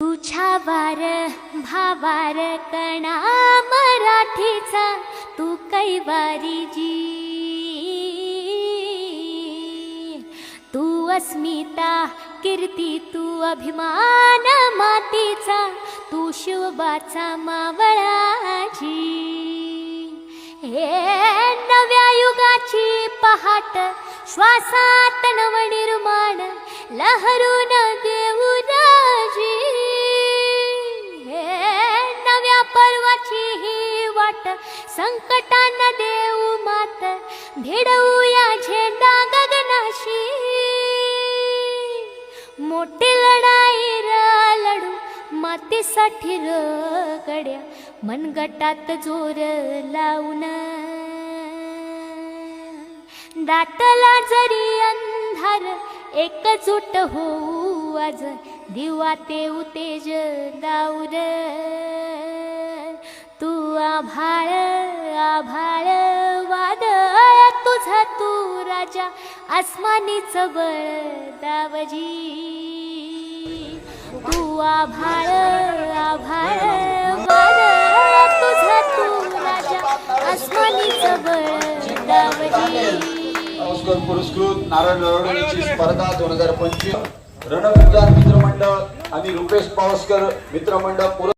तुझ्या वार भावार कणा मराठीचा तू कैवारी जी, तू अस्मिता कीर्ती तू अभिमान मातीचा, तू शिवबाचा मावळाची। हे नव्या युगाची पहाट श्वासात नवनिर्माण लहरून देऊ राजी। हे नव्या पर्वाची ही वाट संकटांना देऊ मात, भिडवूया झेंडा गगनाशी। मोठी लढाई लढू मातीसाठी गड्या, मनगटात जोर लावून दाटला जरी अंधार एकजूट होऊ आज, दिवा ते उतेज दाऊर। तू आभाळ आभाळ वादळ तुझा तू राजा, आसमानीच बळ दावजी। तू आभाळ आभाळ वादळ तुझा तू राजा, आसमानीच बळ दावजी। ऑस्कर पुरस्कृत नारायण लवडेची स्पर्धा 2025 रणविद्वान मित्रमंडळ आणि रुपेश पावसकर मित्रमंडळ